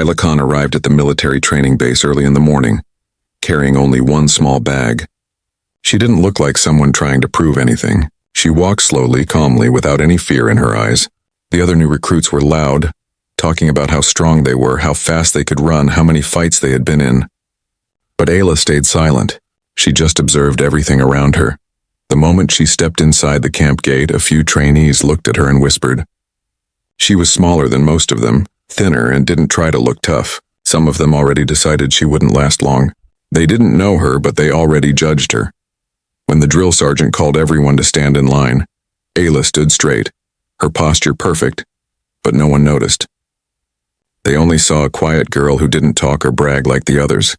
Isla Khan arrived at the military training base early in the morning, carrying only one small bag. She didn't look like someone trying to prove anything. She walked slowly, calmly, without any fear in her eyes. The other new recruits were loud, talking about how strong they were, how fast they could run, how many fights they had been in. But Ayla stayed silent. She just observed everything around her. The moment she stepped inside the camp gate, a few trainees looked at her and whispered. She was smaller than most of them, thinner, and didn't try to look tough. Some of them already decided she wouldn't last long. They didn't know her, but they already judged her. When the drill sergeant called everyone to stand in line, Ayla stood straight, her posture perfect, but no one noticed. They only saw a quiet girl who didn't talk or brag like the others.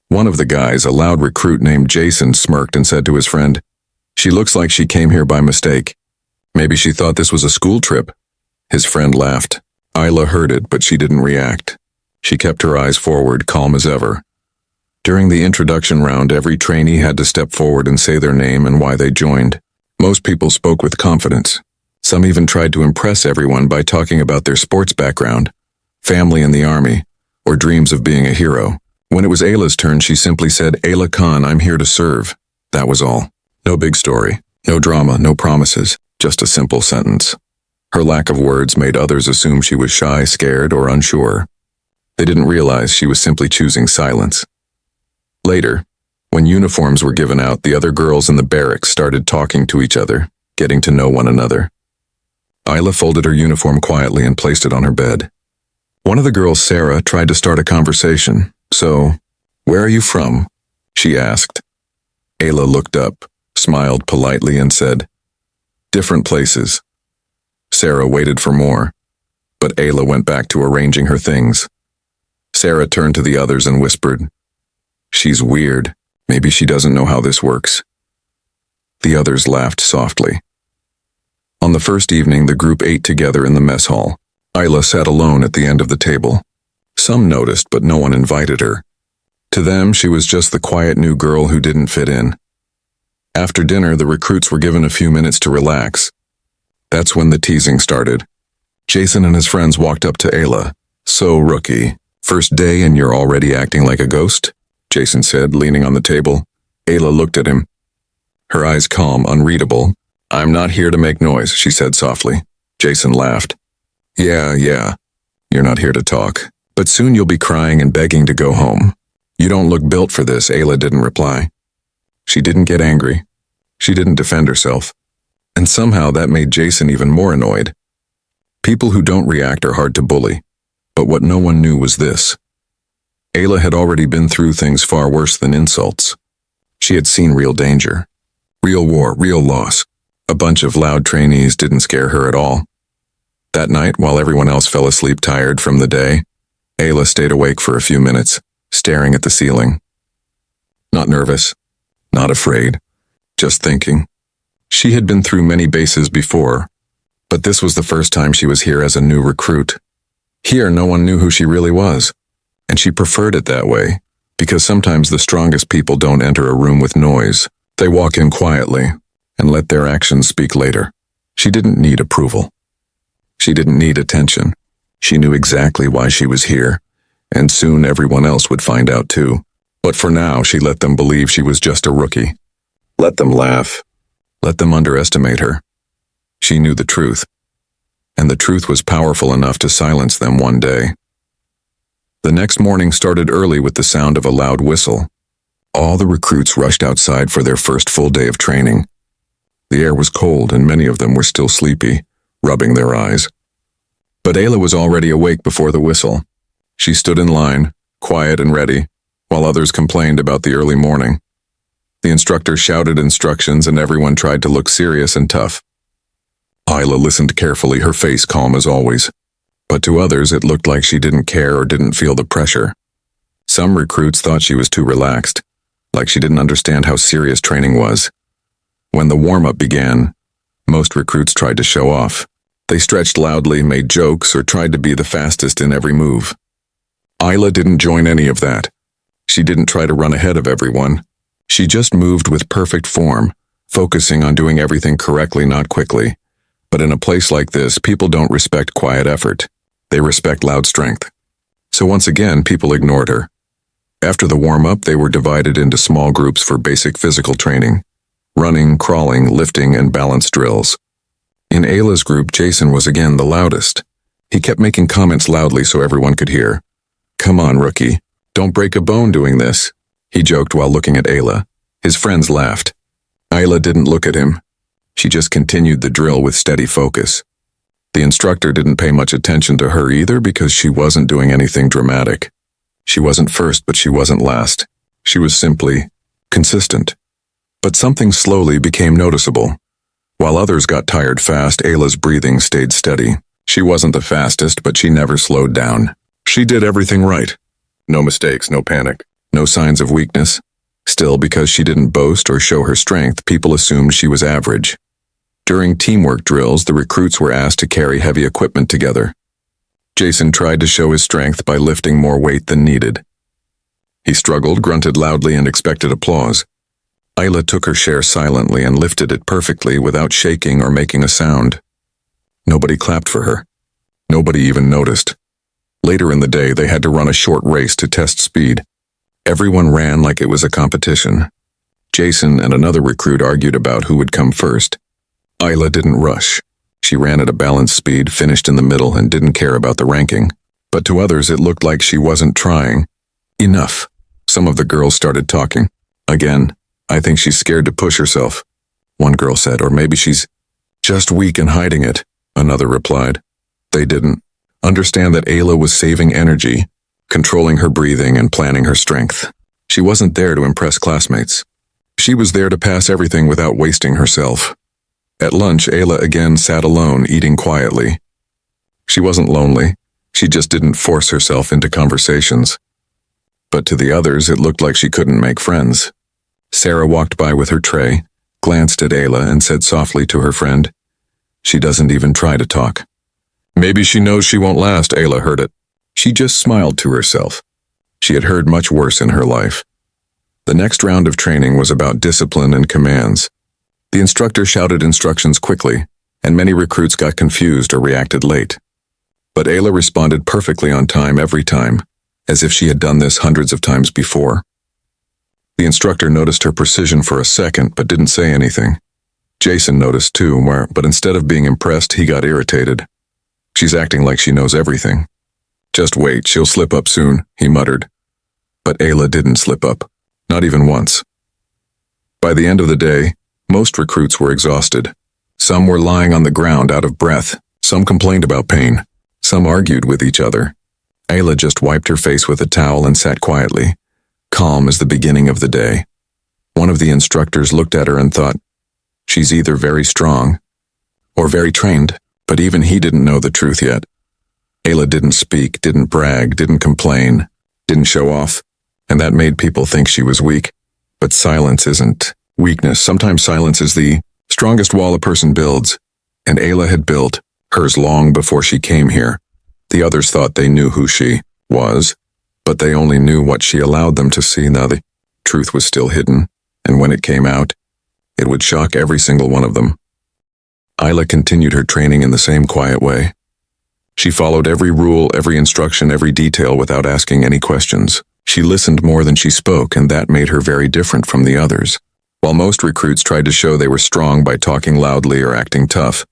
One of the guys, a loud recruit named Jason, smirked and said to his friend, "She looks like she came here by mistake. Maybe she thought this was a school trip." His friend laughed. Ayla heard it, but she didn't react. She kept her eyes forward, calm as ever. During the introduction round, every trainee had to step forward and say their name and why they joined. Most people spoke with confidence. Some even tried to impress everyone by talking about their sports background, family in the army, or dreams of being a hero. When it was Ayla's turn, she simply said, "Ayla Khan, I'm here to serve." That was all. No big story, no drama, no promises, just a simple sentence. Her lack of words made others assume she was shy, scared, or unsure. They didn't realize she was simply choosing silence. Later, when uniforms were given out, the other girls in the barracks started talking to each other, getting to know one another. Ayla folded her uniform quietly and placed it on her bed. One of the girls, Sarah, tried to start a conversation. "So, where are you from?" she asked. Ayla looked up, smiled politely, and said, "Different places." Sarah waited for more, but Ayla went back to arranging her things. Sarah turned to the others and whispered, "She's weird. Maybe she doesn't know how this works." The others laughed softly. On the first evening, the group ate together in the mess hall. Ayla sat alone at the end of the table. Some noticed, but no one invited her. To them, she was just the quiet new girl who didn't fit in. After dinner, the recruits were given a few minutes to relax. That's when the teasing started. Jason and his friends walked up to Ayla. "So, rookie, first day and you're already acting like a ghost?" Jason said, leaning on the table. Ayla looked at him, her eyes calm, unreadable. "I'm not here to make noise," she said softly. Jason laughed. Yeah, you're not here to talk. But soon you'll be crying and begging to go home." "You don't look built for this," Ayla didn't reply. She didn't get angry. She didn't defend herself. And somehow that made Jason even more annoyed. People who don't react are hard to bully. But what no one knew was this. Ayla had already been through things far worse than insults. She had seen real danger, real war, real loss. A bunch of loud trainees didn't scare her at all. That night, while everyone else fell asleep tired from the day, Ayla stayed awake for a few minutes, staring at the ceiling. Not nervous, not afraid, just thinking. She had been through many bases before, but this was the first time she was here as a new recruit. Here, no one knew who she really was, and she preferred it that way, because sometimes the strongest people don't enter a room with noise. They walk in quietly and let their actions speak later. She didn't need approval. She didn't need attention. She knew exactly why she was here, and soon everyone else would find out too. But for now, she let them believe she was just a rookie. Let them laugh. Let them underestimate her. She knew the truth, and the truth was powerful enough to silence them one day. The next morning started early with the sound of a loud whistle. All the recruits rushed outside for their first full day of training. The air was cold, and many of them were still sleepy, rubbing their eyes. But Ayla was already awake before the whistle. She stood in line, quiet and ready, while others complained about the early morning. The instructor shouted instructions and everyone tried to look serious and tough. Ayla listened carefully, her face calm as always. But to others, it looked like she didn't care or didn't feel the pressure. Some recruits thought she was too relaxed, like she didn't understand how serious training was. When the warm-up began, most recruits tried to show off. They stretched loudly, made jokes, or tried to be the fastest in every move. Ayla didn't join any of that. She didn't try to run ahead of everyone. She just moved with perfect form, focusing on doing everything correctly, not quickly. But in a place like this, people don't respect quiet effort. They respect loud strength. So once again, people ignored her. After the warm-up, they were divided into small groups for basic physical training: running, crawling, lifting, and balance drills. In Ayla's group, Jason was again the loudest. He kept making comments loudly so everyone could hear. "Come on, rookie. Don't break a bone doing this," he joked while looking at Ayla. His friends laughed. Ayla didn't look at him. She just continued the drill with steady focus. The instructor didn't pay much attention to her either because she wasn't doing anything dramatic. She wasn't first, but she wasn't last. She was simply consistent. But something slowly became noticeable. While others got tired fast, Ayla's breathing stayed steady. She wasn't the fastest, but she never slowed down. She did everything right. No mistakes, no panic, no signs of weakness. Still, because she didn't boast or show her strength, people assumed she was average. During teamwork drills, the recruits were asked to carry heavy equipment together. Jason tried to show his strength by lifting more weight than needed. He struggled, grunted loudly, and expected applause. Ayla took her share silently and lifted it perfectly without shaking or making a sound. Nobody clapped for her. Nobody even noticed. Later in the day, they had to run a short race to test speed. Everyone ran like it was a competition. Jason and another recruit argued about who would come first. Ayla didn't rush. She ran at a balanced speed, finished in the middle, and didn't care about the ranking. But to others, it looked like she wasn't trying. Enough. Some of the girls started talking. Again, "I think she's scared to push herself," one girl said, "or maybe she's just weak and hiding it," another replied. They didn't understand that Ayla was saving energy, controlling her breathing and planning her strength. She wasn't there to impress classmates. She was there to pass everything without wasting herself. At lunch, Ayla again sat alone, eating quietly. She wasn't lonely. She just didn't force herself into conversations. But to the others, it looked like she couldn't make friends. Sarah walked by with her tray, glanced at Ayla, and said softly to her friend, "She doesn't even try to talk." "Maybe she knows she won't last," Ayla heard it. She just smiled to herself. She had heard much worse in her life. The next round of training was about discipline and commands. The instructor shouted instructions quickly, and many recruits got confused or reacted late. But Ayla responded perfectly on time every time, as if she had done this hundreds of times before. The instructor noticed her precision for a second, but didn't say anything. Jason noticed too, but instead of being impressed, he got irritated. "She's acting like she knows everything." "Just wait, she'll slip up soon," he muttered. But Ayla didn't slip up, not even once. By the end of the day, most recruits were exhausted. Some were lying on the ground out of breath. Some complained about pain. Some argued with each other. Ayla just wiped her face with a towel and sat quietly, calm as the beginning of the day. One of the instructors looked at her and thought, "She's either very strong or very trained," but even he didn't know the truth yet. Ayla didn't speak, didn't brag, didn't complain, didn't show off, and that made people think she was weak. But silence isn't weakness. Sometimes silence is the strongest wall a person builds, and Ayla had built hers long before she came here. The others thought they knew who she was, but they only knew what she allowed them to see. Now the truth was still hidden, and when it came out, it would shock every single one of them. Ayla continued her training in the same quiet way. She followed every rule, every instruction, every detail without asking any questions. She listened more than she spoke, and that made her very different from the others. While most recruits tried to show they were strong by talking loudly or acting tough,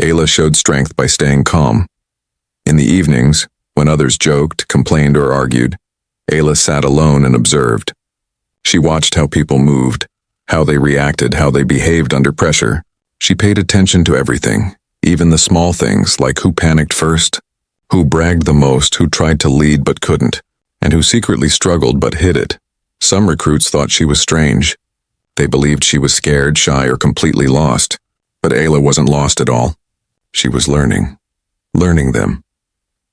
Ayla showed strength by staying calm. In the evenings, when others joked, complained, or argued, Ayla sat alone and observed. She watched how people moved, how they reacted, how they behaved under pressure. She paid attention to everything, even the small things like who panicked first, who bragged the most, who tried to lead but couldn't, and who secretly struggled but hid it. Some recruits thought she was strange. They believed she was scared, shy, or completely lost. But Ayla wasn't lost at all. She was learning them.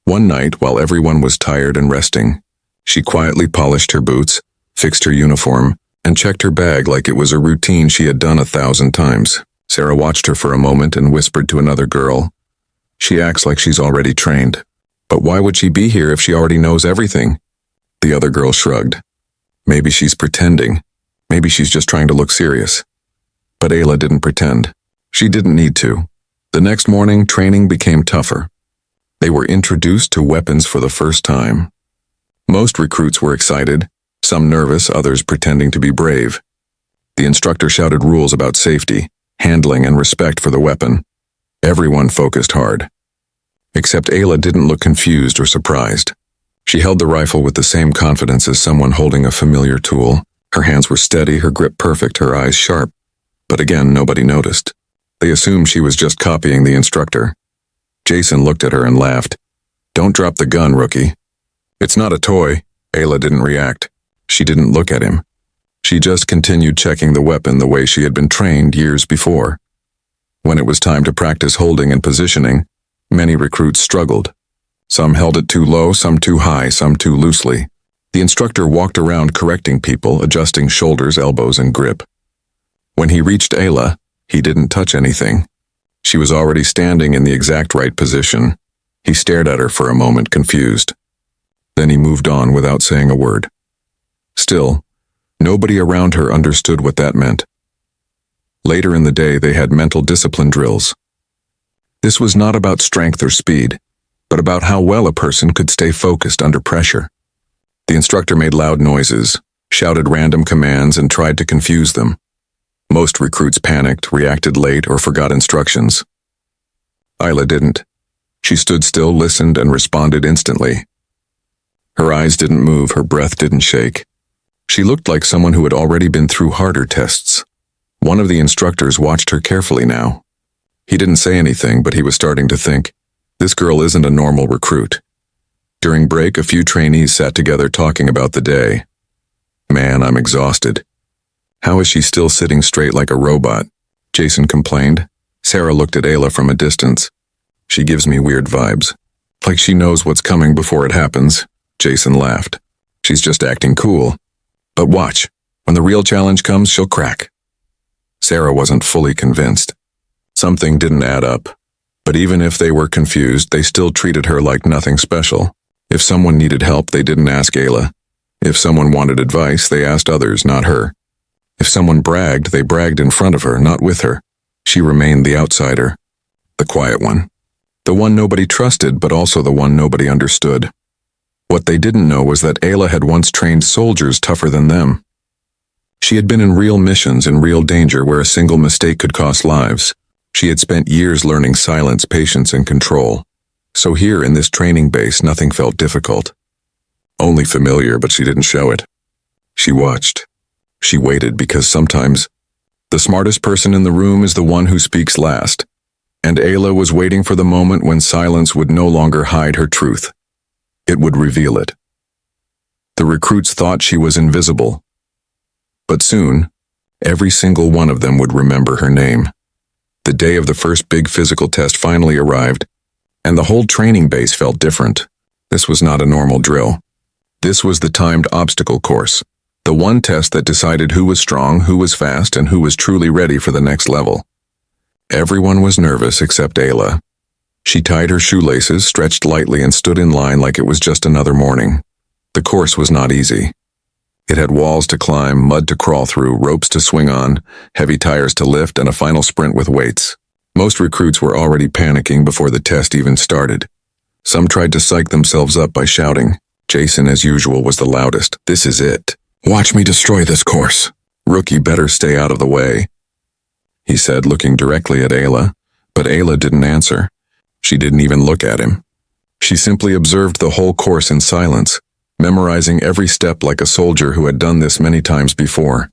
One night, while everyone was tired and resting, she quietly polished her boots, fixed her uniform, and checked her bag like it was a routine she had done 1,000 times. Sarah watched her for a moment and whispered to another girl, "She acts like she's already trained. But why would she be here if she already knows everything?" The other girl shrugged. "Maybe she's pretending. Maybe she's just trying to look serious." But Ayla didn't pretend. She didn't need to. The next morning, training became tougher. They were introduced to weapons for the first time. Most recruits were excited, some nervous, others pretending to be brave. The instructor shouted rules about safety, handling, and respect for the weapon. Everyone focused hard. Except Ayla didn't look confused or surprised. She held the rifle with the same confidence as someone holding a familiar tool. Her hands were steady, her grip perfect, her eyes sharp. But again, nobody noticed. They assumed she was just copying the instructor. Jason looked at her and laughed. "Don't drop the gun, rookie." "It's not a toy." Ayla didn't react. She didn't look at him. She just continued checking the weapon the way she had been trained years before. When it was time to practice holding and positioning, many recruits struggled. Some held it too low, some too high, some too loosely. The instructor walked around correcting people, adjusting shoulders, elbows, and grip. When he reached Ayla, he didn't touch anything. She was already standing in the exact right position. He stared at her for a moment, confused. Then he moved on without saying a word. Still, nobody around her understood what that meant. Later in the day, they had mental discipline drills. This was not about strength or speed, but about how well a person could stay focused under pressure. The instructor made loud noises, shouted random commands, and tried to confuse them. Most recruits panicked, reacted late, or forgot instructions. Ayla didn't. She stood still, listened, and responded instantly. Her eyes didn't move, her breath didn't shake. She looked like someone who had already been through harder tests. One of the instructors watched her carefully now. He didn't say anything, but he was starting to think, this girl isn't a normal recruit. During break, a few trainees sat together talking about the day. "Man, I'm exhausted. How is she still sitting straight like a robot?" Jason complained. Sarah looked at Ayla from a distance. "She gives me weird vibes. Like she knows what's coming before it happens." Jason laughed. "She's just acting cool. But watch, when the real challenge comes, she'll crack." Sarah wasn't fully convinced. Something didn't add up. But even if they were confused, they still treated her like nothing special. If someone needed help, they didn't ask Ayla. If someone wanted advice, they asked others, not her. If someone bragged, they bragged in front of her, not with her. She remained the outsider, the quiet one. The one nobody trusted, but also the one nobody understood. What they didn't know was that Ayla had once trained soldiers tougher than them. She had been in real missions, in real danger, where a single mistake could cost lives. She had spent years learning silence, patience, and control. So here in this training base, nothing felt difficult. Only familiar, but she didn't show it. She watched. She waited, because sometimes the smartest person in the room is the one who speaks last. And Ayla was waiting for the moment when silence would no longer hide her truth. It would reveal it. The recruits thought she was invisible. But soon, every single one of them would remember her name. The day of the first big physical test finally arrived, and the whole training base felt different. This was not a normal drill. This was the timed obstacle course, the one test that decided who was strong, who was fast, and who was truly ready for the next level. Everyone was nervous except Ayla. She tied her shoelaces, stretched lightly, and stood in line like it was just another morning. The course was not easy. It had walls to climb, mud to crawl through, ropes to swing on, heavy tires to lift, and a final sprint with weights. Most recruits were already panicking before the test even started. Some tried to psych themselves up by shouting. Jason, as usual, was the loudest. "This is it. Watch me destroy this course. Rookie better stay out of the way," he said, looking directly at Ayla. But Ayla didn't answer. She didn't even look at him. She simply observed the whole course in silence, memorizing every step like a soldier who had done this many times before.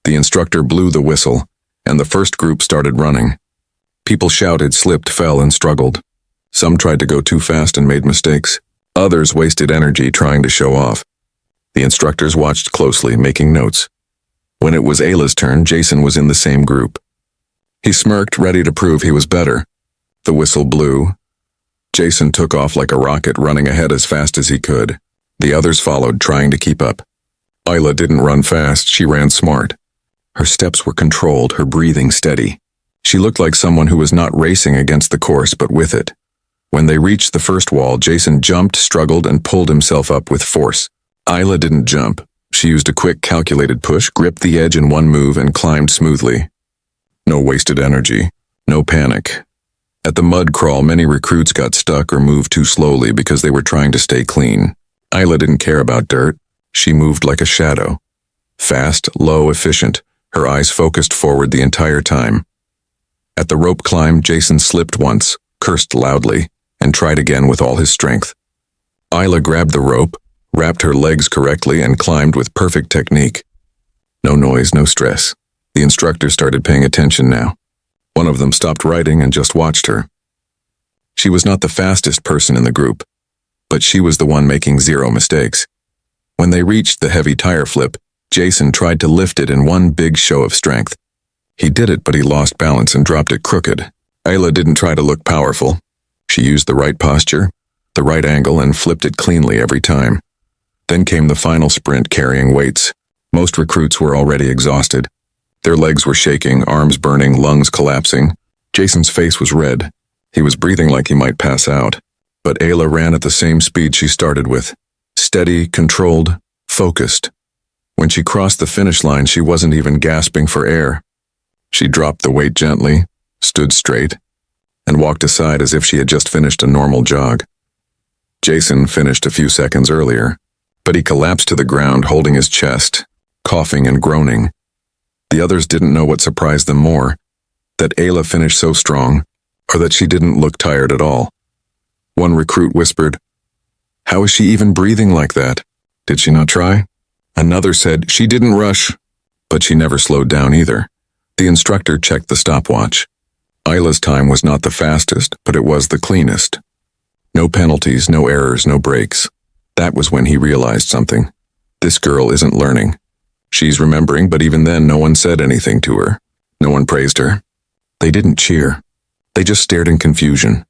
The instructor blew the whistle, and the first group started running. People shouted, slipped, fell, and struggled. Some tried to go too fast and made mistakes. Others wasted energy trying to show off. The instructors watched closely, making notes. When it was Ayla's turn, Jason was in the same group. He smirked, ready to prove he was better. The whistle blew. Jason took off like a rocket, running ahead as fast as he could. The others followed, trying to keep up. Ayla didn't run fast, she ran smart. Her steps were controlled, her breathing steady. She looked like someone who was not racing against the course, but with it. When they reached the first wall, Jason jumped, struggled, and pulled himself up with force. Ayla didn't jump. She used a quick, calculated push, gripped the edge in one move, and climbed smoothly. No wasted energy. No panic. At the mud crawl, many recruits got stuck or moved too slowly because they were trying to stay clean. Isla didn't care about dirt. She moved like a shadow. Fast, low, efficient, her eyes focused forward the entire time. At the rope climb, Jason slipped once, cursed loudly, and tried again with all his strength. Isla grabbed the rope, wrapped her legs correctly, and climbed with perfect technique. No noise, no stress. The instructor started paying attention now. One of them stopped writing and just watched her. She was not the fastest person in the group, but she was the one making zero mistakes. When they reached the heavy tire flip, Jason tried to lift it in one big show of strength. He did it, but he lost balance and dropped it crooked. Isla didn't try to look powerful. She used the right posture, the right angle, and flipped it cleanly every time. Then came the final sprint carrying weights. Most recruits were already exhausted. Their legs were shaking, arms burning, lungs collapsing. Jason's face was red. He was breathing like he might pass out. But Ayla ran at the same speed she started with. Steady, controlled, focused. When she crossed the finish line, she wasn't even gasping for air. She dropped the weight gently, stood straight, and walked aside as if she had just finished a normal jog. Jason finished a few seconds earlier, but he collapsed to the ground holding his chest, coughing and groaning. The others didn't know what surprised them more, that Ayla finished so strong, or that she didn't look tired at all. One recruit whispered, "How is she even breathing like that? Did she not try?" Another said, "She didn't rush," but she never slowed down either. The instructor checked the stopwatch. Ayla's time was not the fastest, but it was the cleanest. No penalties, no errors, no breaks. That was when he realized something. This girl isn't learning. She's remembering, but even then no one said anything to her. No one praised her. They didn't cheer. They just stared in confusion.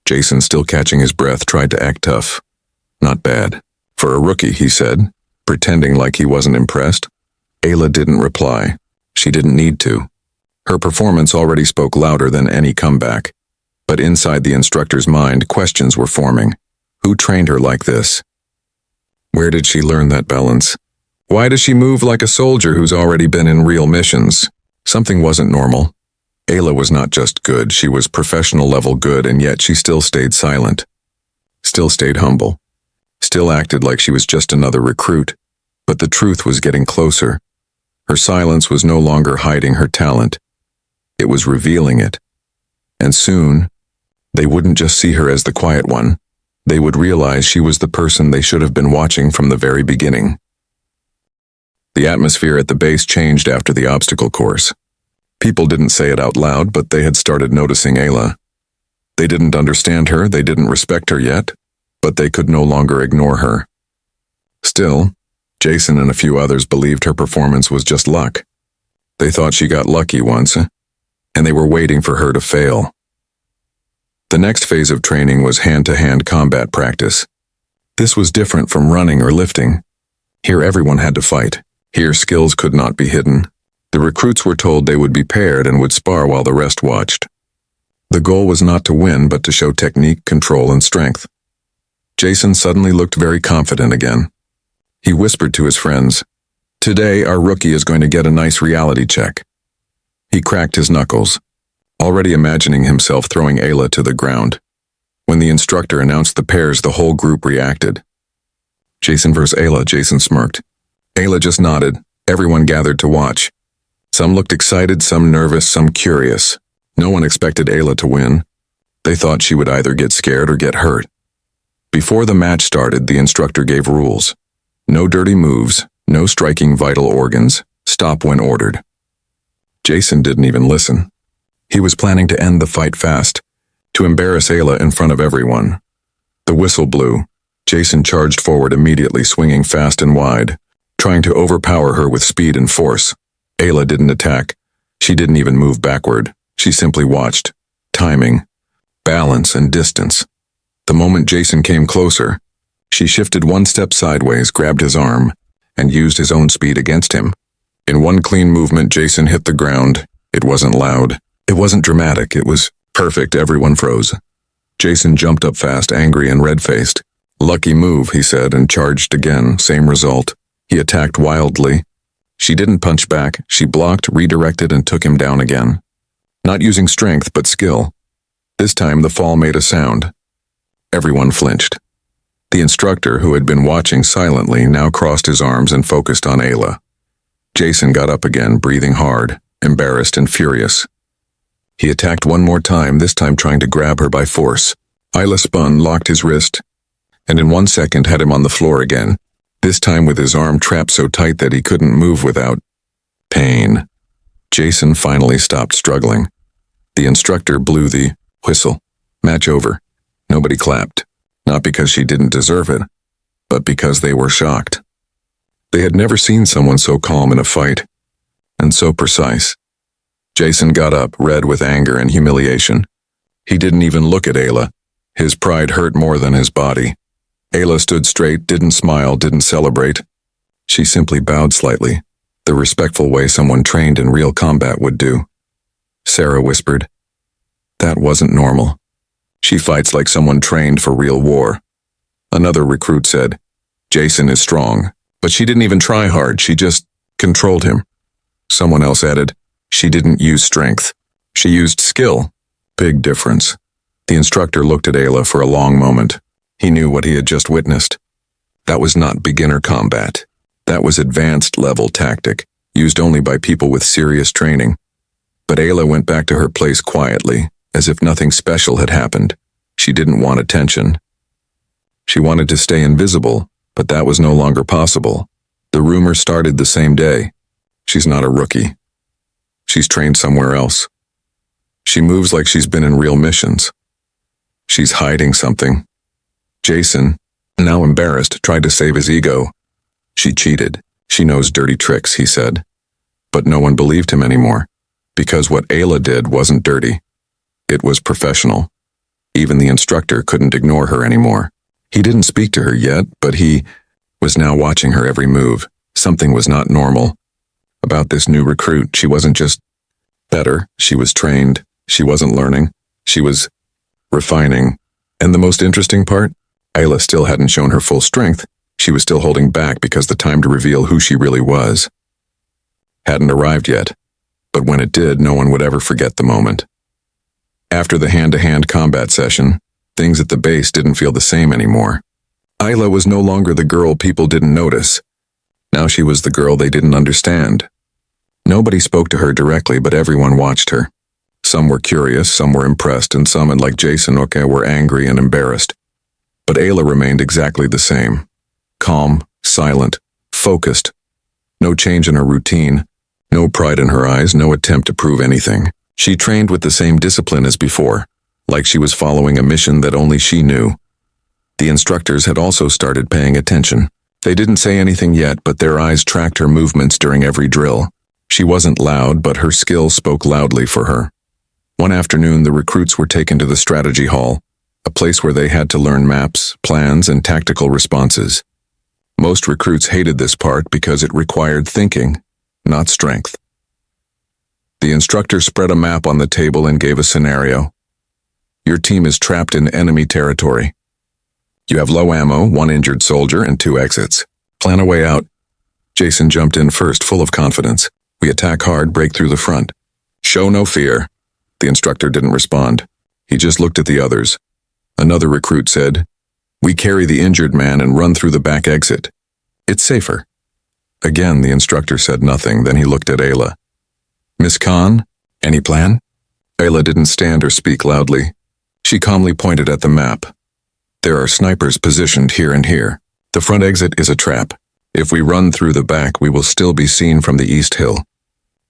Jason, still catching his breath, tried to act tough. "Not bad. For a rookie," he said, pretending like he wasn't impressed. Ayla didn't reply. She didn't need to. Her performance already spoke louder than any comeback. But inside the instructor's mind, questions were forming. Who trained her like this? Where did she learn that balance? Why does she move like a soldier who's already been in real missions? Something wasn't normal. Ayla was not just good, she was professional level good, and yet she still stayed silent. Still stayed humble. Still acted like she was just another recruit. But the truth was getting closer. Her silence was no longer hiding her talent. It was revealing it. And soon, they wouldn't just see her as the quiet one. They would realize she was the person they should have been watching from the very beginning. The atmosphere at the base changed after the obstacle course. People didn't say it out loud, but they had started noticing Ayla. They didn't understand her, they didn't respect her yet, but they could no longer ignore her. Still, Jason and a few others believed her performance was just luck. They thought she got lucky once, and they were waiting for her to fail. The next phase of training was hand-to-hand combat practice. This was different from running or lifting. Here everyone had to fight. Here skills could not be hidden. The recruits were told they would be paired and would spar while the rest watched. The goal was not to win, but to show technique, control, and strength. Jason suddenly looked very confident again. He whispered to his friends, "Today our rookie is going to get a nice reality check." He cracked his knuckles, already imagining himself throwing Ayla to the ground. When the instructor announced the pairs, the whole group reacted. "Jason versus Ayla," Jason smirked. Ayla just nodded. Everyone gathered to watch. Some looked excited, some nervous, some curious. No one expected Ayla to win. They thought she would either get scared or get hurt. Before the match started, the instructor gave rules. No dirty moves, no striking vital organs, stop when ordered. Jason didn't even listen. He was planning to end the fight fast, to embarrass Ayla in front of everyone. The whistle blew. Jason charged forward immediately, swinging fast and wide, trying to overpower her with speed and force. Ayla didn't attack. She didn't even move backward. She simply watched. Timing, balance, and distance. The moment Jason came closer, she shifted one step sideways, grabbed his arm, and used his own speed against him. In one clean movement, Jason hit the ground. It wasn't loud. It wasn't dramatic. It was perfect. Everyone froze. Jason jumped up fast, angry and red-faced. "Lucky move," he said, and charged again. Same result. He attacked wildly. She didn't punch back. She blocked, redirected, and took him down again. Not using strength, but skill. This time the fall made a sound. Everyone flinched. The instructor, who had been watching silently, now crossed his arms and focused on Ayla. Jason got up again, breathing hard, embarrassed and furious. He attacked one more time, this time trying to grab her by force. Ayla spun, locked his wrist, and in 1 second had him on the floor again, this time with his arm trapped so tight that he couldn't move without pain. Jason finally stopped struggling. The instructor blew the whistle. Match over. Nobody clapped. Not because she didn't deserve it, but because they were shocked. They had never seen someone so calm in a fight, and so precise. Jason got up, red with anger and humiliation. He didn't even look at Ayla. His pride hurt more than his body. Ayla stood straight, didn't smile, didn't celebrate. She simply bowed slightly, the respectful way someone trained in real combat would do. Sarah whispered, "That wasn't normal. She fights like someone trained for real war." Another recruit said, "Jason is strong, but she didn't even try hard, she just controlled him." Someone else added, "She didn't use strength. She used skill." Big difference. The instructor looked at Ayla for a long moment. He knew what he had just witnessed. That was not beginner combat. That was advanced level tactic, used only by people with serious training. But Ayla went back to her place quietly, as if nothing special had happened. She didn't want attention. She wanted to stay invisible, but that was no longer possible. The rumor started the same day. She's not a rookie. She's trained somewhere else. She moves like she's been in real missions. She's hiding something. Jason, now embarrassed, tried to save his ego. She cheated. She knows dirty tricks, he said. But no one believed him anymore, because what Ayla did wasn't dirty. It was professional. Even the instructor couldn't ignore her anymore. He didn't speak to her yet, but he was now watching her every move. Something was not normal about this new recruit. She wasn't just better, she was trained. She wasn't learning. She was refining. And the most interesting part? Ayla still hadn't shown her full strength. She was still holding back because the time to reveal who she really was hadn't arrived yet. But when it did, no one would ever forget the moment. After the hand-to-hand combat session, things at the base didn't feel the same anymore. Ayla was no longer the girl people didn't notice. Now she was the girl they didn't understand. Nobody spoke to her directly, but everyone watched her. Some were curious, some were impressed, and some, like Jason, were angry and embarrassed. But Ayla remained exactly the same. Calm, silent, focused. No change in her routine. No pride in her eyes, no attempt to prove anything. She trained with the same discipline as before, like she was following a mission that only she knew. The instructors had also started paying attention. They didn't say anything yet, but their eyes tracked her movements during every drill. She wasn't loud, but her skill spoke loudly for her. One afternoon, the recruits were taken to the strategy hall, a place where they had to learn maps, plans, and tactical responses. Most recruits hated this part because it required thinking, not strength. The instructor spread a map on the table and gave a scenario. Your team is trapped in enemy territory. You have low ammo, 1 injured soldier, and 2 exits. Plan a way out. Jason jumped in first, full of confidence. We attack hard, break through the front. Show no fear. The instructor didn't respond. He just looked at the others. Another recruit said, We carry the injured man and run through the back exit. It's safer. Again, the instructor said nothing, then he looked at Ayla. Miss Khan, any plan? Ayla didn't stand or speak loudly. She calmly pointed at the map. There are snipers positioned here and here. The front exit is a trap. If we run through the back, we will still be seen from the east hill.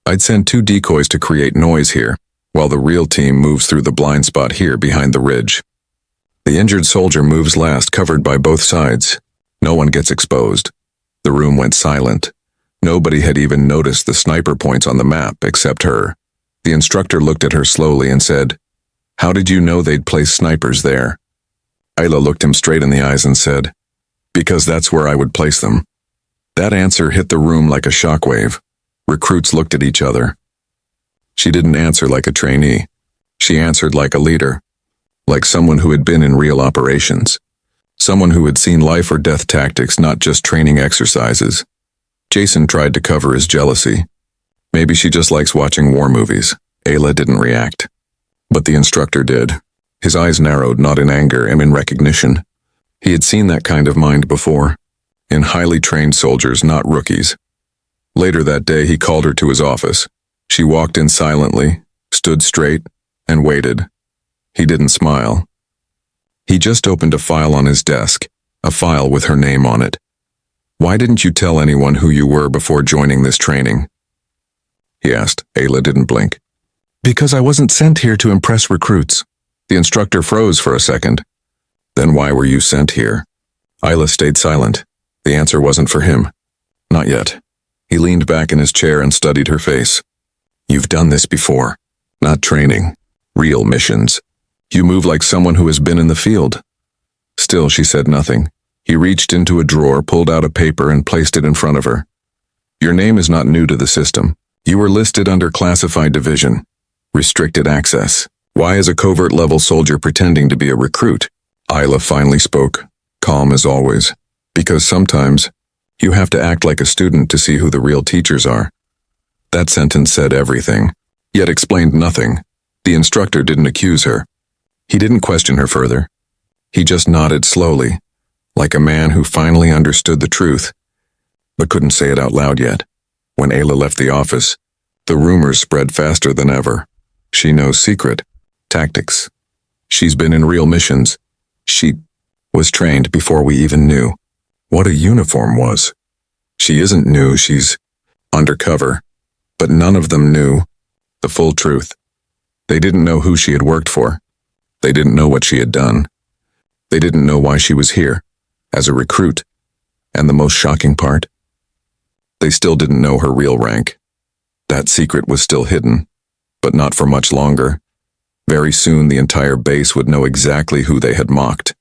I'd send 2 decoys to create noise here, while the real team moves through the blind spot here behind the ridge. The injured soldier moves last, covered by both sides. No one gets exposed. The room went silent. Nobody had even noticed the sniper points on the map except her. The instructor looked at her slowly and said, How did you know they'd place snipers there? Ayla looked him straight in the eyes and said, Because that's where I would place them. That answer hit the room like a shockwave. Recruits looked at each other. She didn't answer like a trainee. She answered like a leader, like someone who had been in real operations, someone who had seen life or death tactics, not just training exercises. Jason tried to cover his jealousy. Maybe she just likes watching war movies. Ayla didn't react. But the instructor did. His eyes narrowed, not in anger, and in recognition. He had seen that kind of mind before, in highly trained soldiers, not rookies. Later that day, he called her to his office. She walked in silently, stood straight, and waited. He didn't smile. He just opened a file on his desk, a file with her name on it. "Why didn't you tell anyone who you were before joining this training?" he asked. Ayla didn't blink. "Because I wasn't sent here to impress recruits." The instructor froze for a second. "Then why were you sent here?" Ayla stayed silent. The answer wasn't for him. Not yet. He leaned back in his chair and studied her face. "You've done this before. Not training. Real missions. You move like someone who has been in the field." Still, she said nothing. He reached into a drawer, pulled out a paper, and placed it in front of her. "Your name is not new to the system. You were listed under classified division. Restricted access. Why is a covert-level soldier pretending to be a recruit?" Ayla finally spoke, calm as always. "Because sometimes you have to act like a student to see who the real teachers are." That sentence said everything, yet explained nothing. The instructor didn't accuse her. He didn't question her further. He just nodded slowly, like a man who finally understood the truth, but couldn't say it out loud yet. When Ayla left the office, the rumors spread faster than ever. She knows secret tactics. She's been in real missions. She was trained before we even knew what a uniform was. She isn't new, she's undercover. But none of them knew the full truth. They didn't know who she had worked for. They didn't know what she had done. They didn't know why she was here, as a recruit. And the most shocking part, they still didn't know her real rank. That secret was still hidden, but not for much longer. Very soon the entire base would know exactly who they had mocked.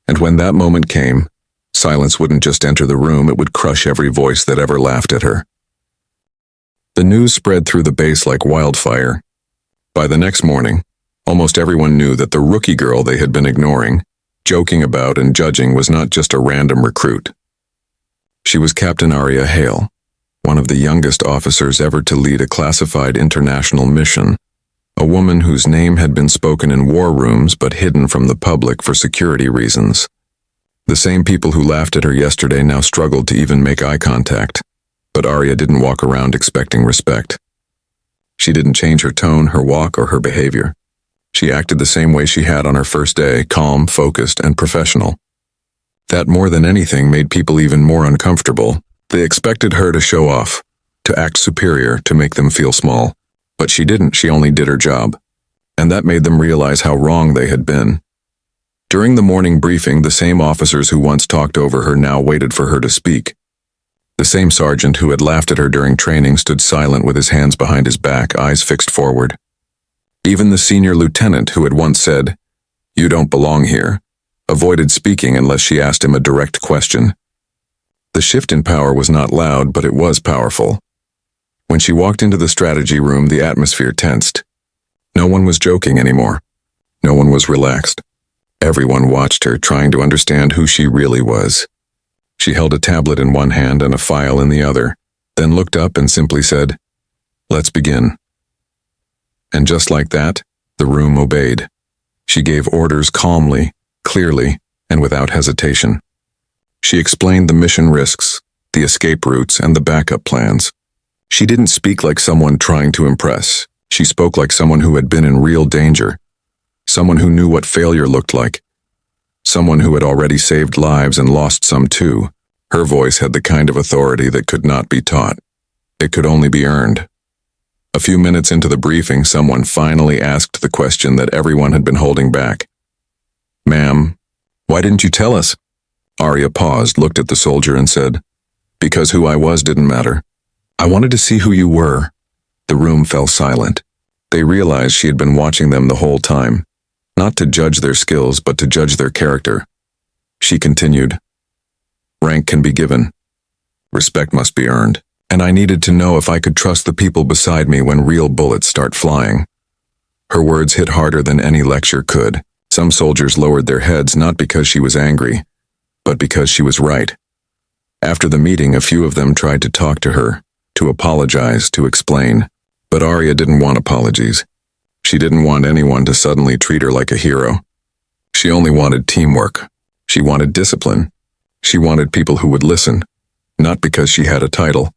And when that moment came, silence wouldn't just enter the room, it would crush every voice that ever laughed at her. The news spread through the base like wildfire. By the next morning, almost everyone knew that the rookie girl they had been ignoring, joking about and judging, was not just a random recruit. She was Captain Aria Hale, one of the youngest officers ever to lead a classified international mission, a woman whose name had been spoken in war rooms but hidden from the public for security reasons. The same people who laughed at her yesterday now struggled to even make eye contact, but Aria didn't walk around expecting respect. She didn't change her tone, her walk, or her behavior. She acted the same way she had on her first day, calm, focused, and professional. That more than anything made people even more uncomfortable. They expected her to show off, to act superior, to make them feel small. But she didn't, she only did her job. And that made them realize how wrong they had been. During the morning briefing, the same officers who once talked over her now waited for her to speak. The same sergeant who had laughed at her during training stood silent with his hands behind his back, eyes fixed forward. Even the senior lieutenant who had once said, "You don't belong here," avoided speaking unless she asked him a direct question. The shift in power was not loud, but it was powerful. When she walked into the strategy room, the atmosphere tensed. No one was joking anymore. No one was relaxed. Everyone watched her, trying to understand who she really was. She held a tablet in one hand and a file in the other, then looked up and simply said, "Let's begin." And just like that, the room obeyed. She gave orders calmly, clearly, and without hesitation. She explained the mission risks, the escape routes, and the backup plans. She didn't speak like someone trying to impress. She spoke like someone who had been in real danger. Someone who knew what failure looked like. Someone who had already saved lives and lost some too. Her voice had the kind of authority that could not be taught. It could only be earned. A few minutes into the briefing, someone finally asked the question that everyone had been holding back. "Ma'am, why didn't you tell us?" Aria paused, looked at the soldier, and said, "Because who I was didn't matter. I wanted to see who you were." The room fell silent. They realized she had been watching them the whole time, not to judge their skills, but to judge their character. She continued, "Rank can be given. Respect must be earned. And I needed to know if I could trust the people beside me when real bullets start flying." Her words hit harder than any lecture could. Some soldiers lowered their heads, not because she was angry, but because she was right. After the meeting, a few of them tried to talk to her, to apologize, to explain. But Aria didn't want apologies. She didn't want anyone to suddenly treat her like a hero. She only wanted teamwork. She wanted discipline. She wanted people who would listen, not because she had a title,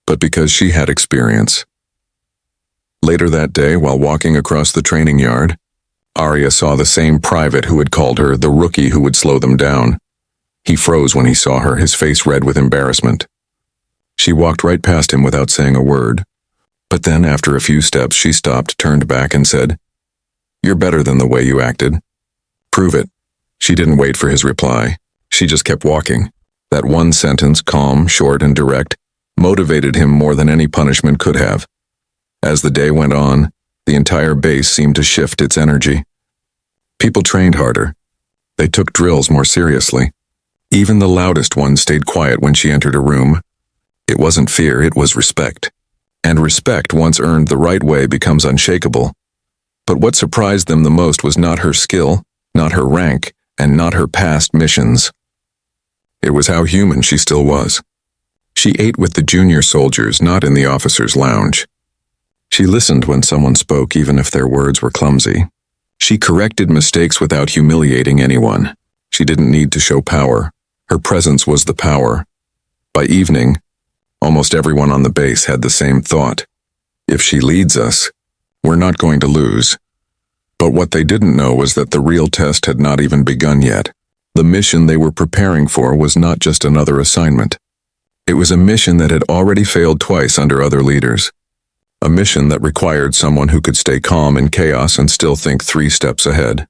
but because she had experience. Later that day, while walking across the training yard, Aria saw the same private who had called her the rookie who would slow them down. He froze when he saw her, his face red with embarrassment. She walked right past him without saying a word. But then, after a few steps, she stopped, turned back, and said, "You're better than the way you acted. Prove it." She didn't wait for his reply. She just kept walking. That one sentence, calm, short, and direct, motivated him more than any punishment could have. As the day went on, the entire base seemed to shift its energy. People trained harder. They took drills more seriously. Even the loudest ones stayed quiet when she entered a room. It wasn't fear, it was respect. And respect, once earned the right way, becomes unshakable. But what surprised them the most was not her skill, not her rank, and not her past missions. It was how human she still was. She ate with the junior soldiers, not in the officers' lounge. She listened when someone spoke, even if their words were clumsy. She corrected mistakes without humiliating anyone. She didn't need to show power. Her presence was the power. By evening, almost everyone on the base had the same thought. If she leads us, we're not going to lose. But what they didn't know was that the real test had not even begun yet. The mission they were preparing for was not just another assignment. It was a mission that had already failed twice under other leaders. A mission that required someone who could stay calm in chaos and still think 3 steps ahead.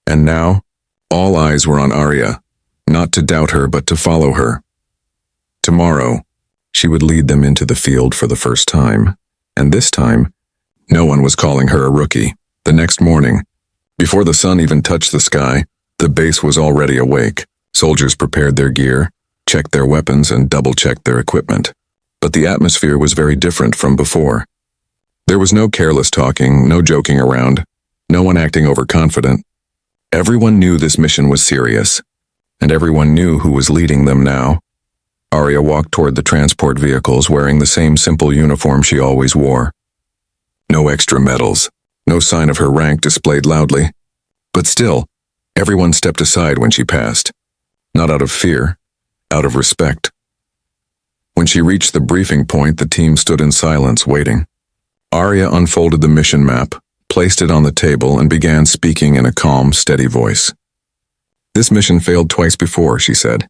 And now, all eyes were on Aria, not to doubt her but to follow her. Tomorrow, she would lead them into the field for the first time. And this time, no one was calling her a rookie. The next morning, before the sun even touched the sky, the base was already awake. Soldiers prepared their gear, checked their weapons, and double-checked their equipment. But the atmosphere was very different from before. There was no careless talking, no joking around, no one acting overconfident. Everyone knew this mission was serious, and everyone knew who was leading them now. Aria walked toward the transport vehicles wearing the same simple uniform she always wore. No extra medals, no sign of her rank displayed loudly. But still, everyone stepped aside when she passed. Not out of fear, out of respect. When she reached the briefing point, the team stood in silence, waiting. Aria unfolded the mission map, placed it on the table, and began speaking in a calm, steady voice. "This mission failed twice before," she said.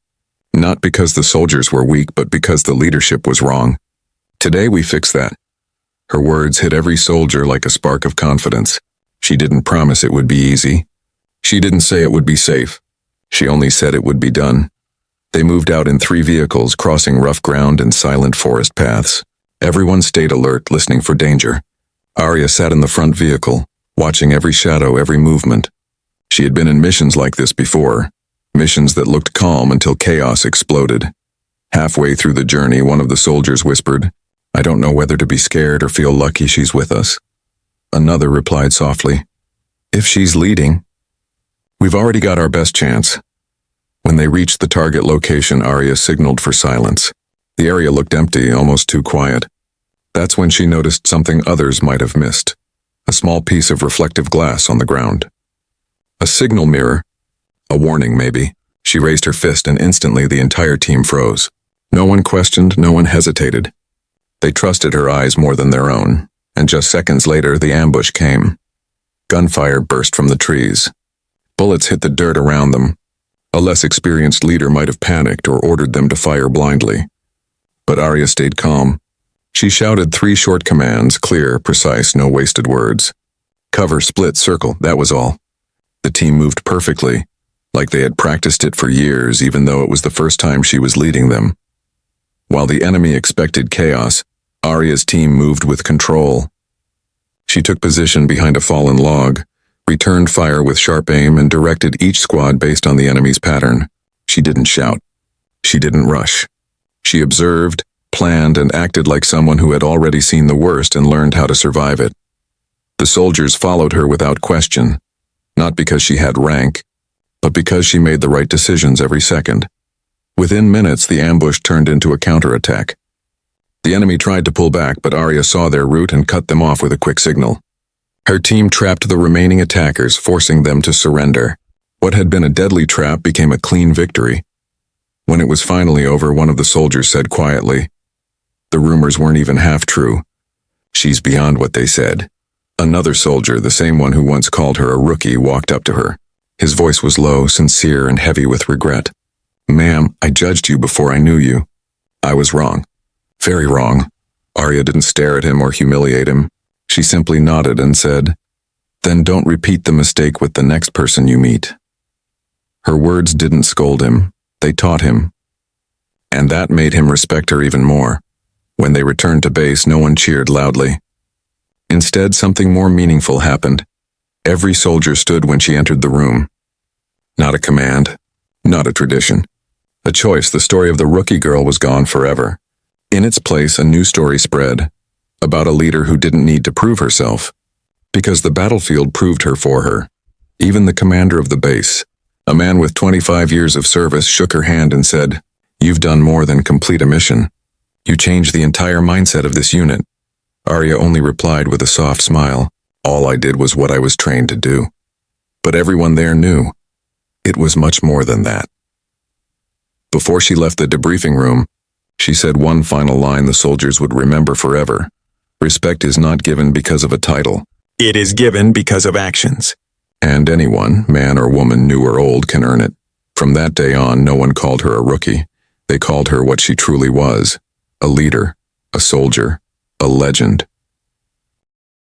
"Not because the soldiers were weak, but because the leadership was wrong. Today we fix that." Her words hit every soldier like a spark of confidence. She didn't promise it would be easy. She didn't say it would be safe. She only said it would be done. They moved out in 3 vehicles, crossing rough ground and silent forest paths. Everyone stayed alert, listening for danger. Aria sat in the front vehicle, watching every shadow, every movement. She had been in missions like this before, missions that looked calm until chaos exploded. Halfway through the journey, one of the soldiers whispered, "I don't know whether to be scared or feel lucky she's with us." Another replied softly, "If she's leading, we've already got our best chance." When they reached the target location, Aria signaled for silence. The area looked empty, almost too quiet. That's when she noticed something others might have missed. A small piece of reflective glass on the ground. A signal mirror. A warning, maybe. She raised her fist and instantly the entire team froze. No one questioned, no one hesitated. They trusted her eyes more than their own, and just seconds later the ambush came. Gunfire burst from the trees. Bullets hit the dirt around them. A less experienced leader might have panicked or ordered them to fire blindly. But Aria stayed calm. She shouted 3 short commands, clear, precise, no wasted words. Cover, split, circle, that was all. The team moved perfectly, like they had practiced it for years, even though it was the first time she was leading them. While the enemy expected chaos, Aria's team moved with control. She took position behind a fallen log, returned fire with sharp aim, and directed each squad based on the enemy's pattern. She didn't shout. She didn't rush. She observed, planned, and acted like someone who had already seen the worst and learned how to survive it. The soldiers followed her without question, not because she had rank, but because she made the right decisions every second. Within minutes, the ambush turned into a counterattack. The enemy tried to pull back, but Aria saw their route and cut them off with a quick signal. Her team trapped the remaining attackers, forcing them to surrender. What had been a deadly trap became a clean victory. When it was finally over, one of the soldiers said quietly, "The rumors weren't even half true. She's beyond what they said." Another soldier, the same one who once called her a rookie, walked up to her. His voice was low, sincere, and heavy with regret. "Ma'am, I judged you before I knew you. I was wrong. Very wrong." Aria didn't stare at him or humiliate him. She simply nodded and said, "Then don't repeat the mistake with the next person you meet." Her words didn't scold him, they taught him. And that made him respect her even more. When they returned to base, no one cheered loudly. Instead, something more meaningful happened. Every soldier stood when she entered the room. Not a command, not a tradition. A choice. The story of the rookie girl was gone forever. In its place, a new story spread, about a leader who didn't need to prove herself, because the battlefield proved her for her. Even the commander of the base, a man with 25 years of service, shook her hand and said, "You've done more than complete a mission. You changed the entire mindset of this unit." Aria only replied with a soft smile, "All I did was what I was trained to do." But everyone there knew it was much more than that. Before she left the debriefing room, she said one final line the soldiers would remember forever. "Respect is not given because of a title. It is given because of actions." And anyone, man or woman, new or old, can earn it. From that day on, no one called her a rookie. They called her what she truly was: a leader, a soldier, a legend.